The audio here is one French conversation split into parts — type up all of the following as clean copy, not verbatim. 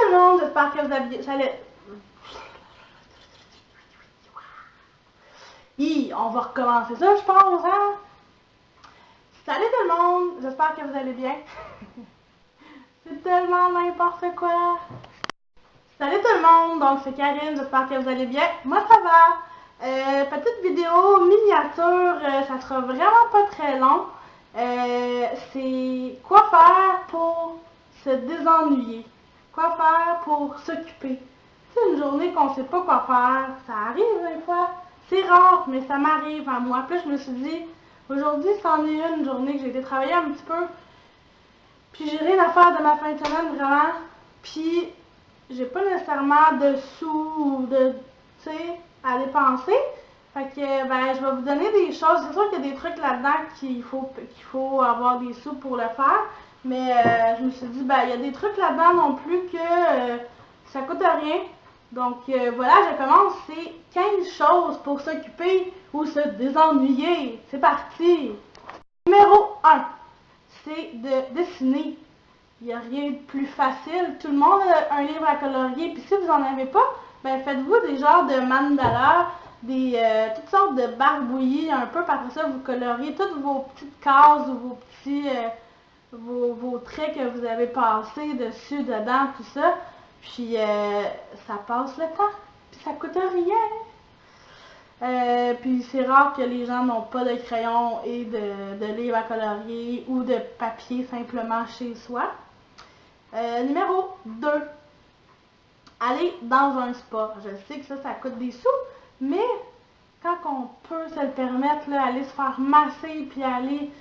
le monde, j'espère que vous avez bien... On va recommencer ça, je pense, hein? Salut tout le monde, j'espère que vous allez bien. C'est tellement n'importe quoi. Salut tout le monde, donc c'est Karine, j'espère que vous allez bien. Moi ça va. Petite vidéo miniature, ça sera vraiment pas très long. C'est quoi faire pour se désennuyer. Quoi faire pour s'occuper. C'est une journée qu'on sait pas quoi faire, ça arrive des fois. C'est rare, mais ça m'arrive à moi. Puis je me suis dit, aujourd'hui c'en est une journée que j'ai été travailler un petit peu. Puis j'ai rien à faire de ma fin de semaine vraiment. Puis j'ai pas nécessairement de sous ou de, tu sais, à dépenser. Fait que, ben, je vais vous donner des choses. C'est sûr qu'il y a des trucs là-dedans qu'il faut avoir des sous pour le faire. Mais je me suis dit, ben, il y a des trucs là-dedans non plus que ça coûte rien. Donc voilà, je commence. C'est 15 choses pour s'occuper ou se désennuyer. C'est parti! Numéro 1, c'est de dessiner. Il n'y a rien de plus facile. Tout le monde a un livre à colorier. Puis si vous n'en avez pas, ben faites-vous des genres de mandalas, toutes sortes de barbouillis un peu. Puis après ça, vous coloriez toutes vos petites cases ou vos petits vos traits que vous avez passés dessus, dedans, tout ça. Puis ça passe le temps. Puis ça coûte rien. Puis c'est rare que les gens n'ont pas de crayon et de livre à colorier ou de papier simplement chez soi. Numéro 2. Aller dans un spa. Je sais que ça coûte des sous, mais quand on peut se le permettre, là, aller se faire masser, puis aller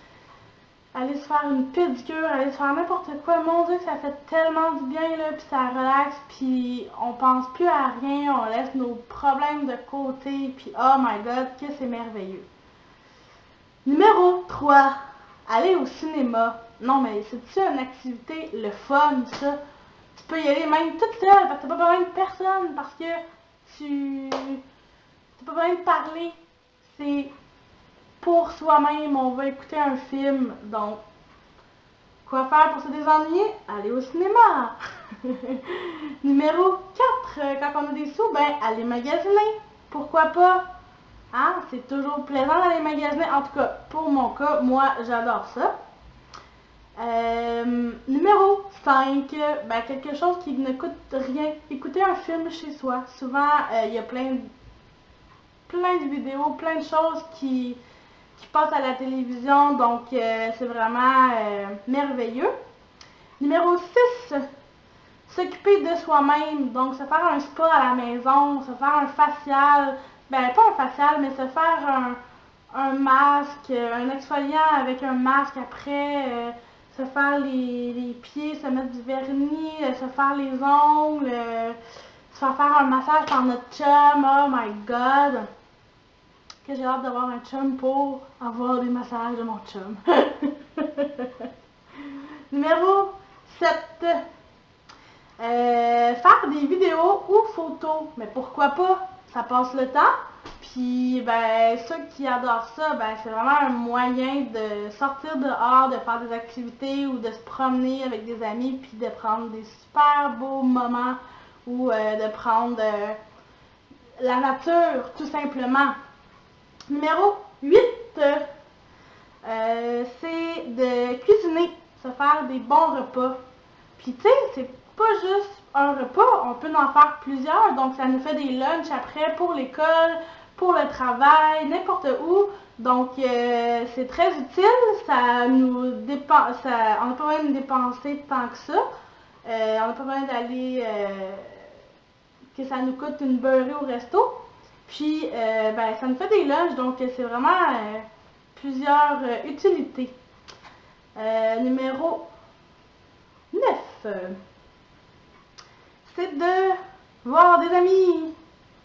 se faire une pédicure, aller se faire n'importe quoi, mon Dieu que ça fait tellement du bien, là, puis ça relaxe, puis on pense plus à rien, on laisse nos problèmes de côté, puis oh my god, que c'est merveilleux. Numéro 3. Aller au cinéma. Non, mais c'est-tu une activité, le fun, ça? Tu peux y aller même toute seule, parce que t'as pas besoin de personne, parce que t'as pas besoin de parler. C'est pour soi-même, on va écouter un film, donc quoi faire pour se désennuyer? Aller au cinéma. Numéro 4, quand on a des sous, ben aller magasiner. Pourquoi pas? Hein? C'est toujours plaisant d'aller magasiner. En tout cas, pour mon cas, moi, j'adore ça. Numéro 5, ben, quelque chose qui ne coûte rien. Écouter un film chez soi. Souvent, il y a plein de vidéos, plein de choses qui passent à la télévision. Donc, c'est vraiment merveilleux. Numéro 6, s'occuper de soi-même. Donc, se faire un spa à la maison, se faire un facial. Ben, pas un facial, mais se faire un masque, un exfoliant avec un masque après, se faire les pieds, se mettre du vernis, se faire les ongles, se faire un massage par notre chum. Oh my god! Que j'ai hâte d'avoir un chum pour avoir des massages de mon chum. Numéro 7. Faire des vidéos ou photos. Mais pourquoi pas? Ça passe le temps. Puis, ben, ceux qui adorent ça, ben, c'est vraiment un moyen de sortir dehors, de faire des activités ou de se promener avec des amis, puis de prendre des super beaux moments ou de prendre la nature, tout simplement. Numéro 8, c'est de cuisiner, se faire des bons repas. Puis, tu sais, c'est pas juste un repas, on peut en faire plusieurs, donc ça nous fait des lunchs après pour l'école, pour le travail, n'importe où. Donc, c'est très utile, on n'a pas besoin de dépenser tant que ça. On n'a pas besoin d'aller, que ça nous coûte une beurrée au resto. Puis, ben, ça nous fait des lunchs, donc c'est vraiment plusieurs utilités. Numéro 9. C'est de voir des amis,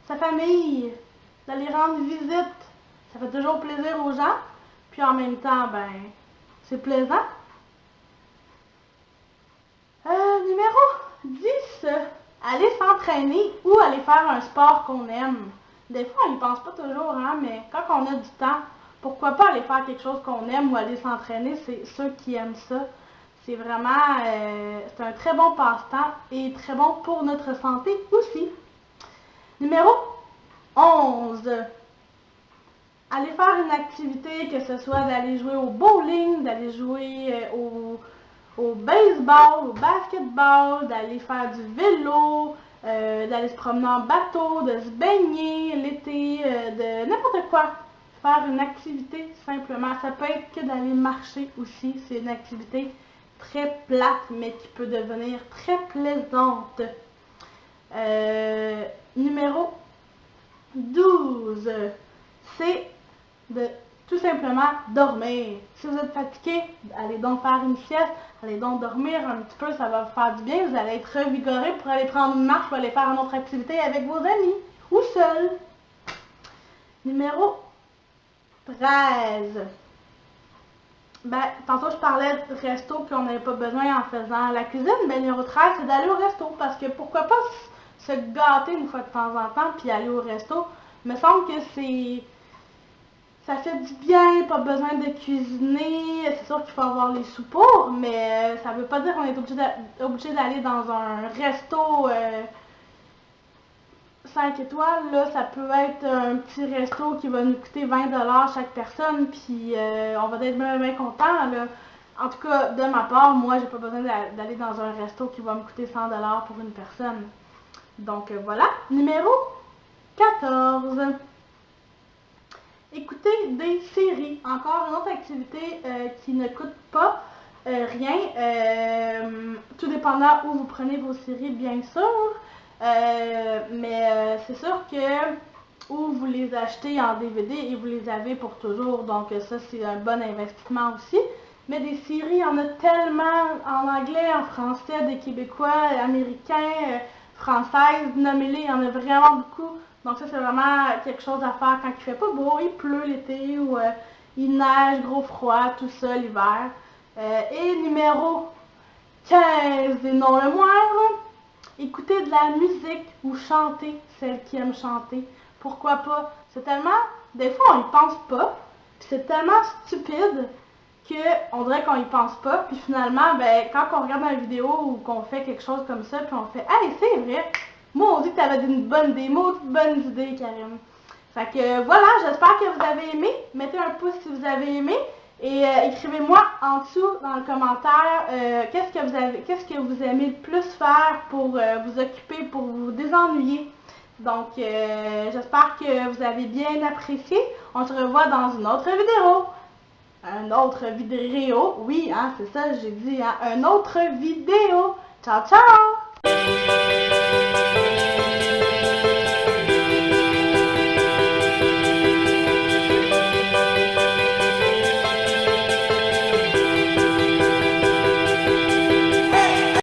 sa famille, d'aller rendre visite. Ça fait toujours plaisir aux gens. Puis en même temps, ben, c'est plaisant. Numéro 10. Aller s'entraîner ou aller faire un sport qu'on aime. Des fois, on n'y pense pas toujours, hein, mais quand on a du temps, pourquoi pas aller faire quelque chose qu'on aime ou aller s'entraîner? C'est ceux qui aiment ça. C'est vraiment, c'est un très bon passe-temps et très bon pour notre santé aussi. Numéro 11. Aller faire une activité, que ce soit d'aller jouer au bowling, d'aller jouer au baseball, au basketball, d'aller faire du vélo, d'aller se promener en bateau, de se baigner l'été, de n'importe quoi. Faire une activité simplement. Ça peut être que d'aller marcher aussi. C'est une activité très plate, mais qui peut devenir très plaisante. Numéro 12. C'est de tout simplement dormir. Si vous êtes fatigué, allez donc faire une sieste, allez donc dormir un petit peu, ça va vous faire du bien. Vous allez être revigoré pour aller prendre une marche ou aller faire une autre activité avec vos amis ou seul. Numéro 13. Ben, tantôt je parlais de resto qu'on n'avait pas besoin en faisant la cuisine. Ben, numéro 13, c'est d'aller au resto. Parce que pourquoi pas se gâter une fois de temps en temps puis aller au resto. Il me semble que ça fait du bien, pas besoin de cuisiner. C'est sûr qu'il faut avoir les sous pour, mais ça veut pas dire qu'on est obligé d'aller dans un resto 5 étoiles. Là, ça peut être un petit resto qui va nous coûter 20$ chaque personne, puis on va être bien content. Là. En tout cas, de ma part, moi, j'ai pas besoin d'aller dans un resto qui va me coûter 100$ pour une personne. Donc voilà. Numéro 14. Écouter des séries. Encore une autre activité qui ne coûte pas rien. Tout dépendant où vous prenez vos séries, bien sûr. Mais c'est sûr que ou vous les achetez en DVD et vous les avez pour toujours. Donc ça, c'est un bon investissement aussi. Mais des séries, il y en a tellement en anglais, en français, des Québécois, américains, françaises, nommez-les, il y en a vraiment beaucoup. Donc ça, c'est vraiment quelque chose à faire quand il fait pas beau, il pleut l'été ou il neige, gros froid, tout ça l'hiver. Et numéro 15, et non le moindre, écouter de la musique ou chanter, celles qui aiment chanter. Pourquoi pas? C'est tellement, des fois on y pense pas, puis c'est tellement stupide qu'on dirait qu'on y pense pas, puis finalement, ben, quand on regarde une vidéo ou qu'on fait quelque chose comme ça, puis on fait « Hey, c'est vrai! Moi, on dit que t'avais une bonne idée, bonne idée, Karim. » Fait que voilà, j'espère que vous avez aimé. Mettez un pouce si vous avez aimé. Et écrivez-moi en dessous dans le commentaire qu'est-ce que vous aimez le plus faire pour vous occuper, pour vous désennuyer. Donc, j'espère que vous avez bien apprécié. On se revoit dans une autre vidéo. Oui, hein, c'est ça, j'ai dit, hein, une autre vidéo. Ciao, ciao!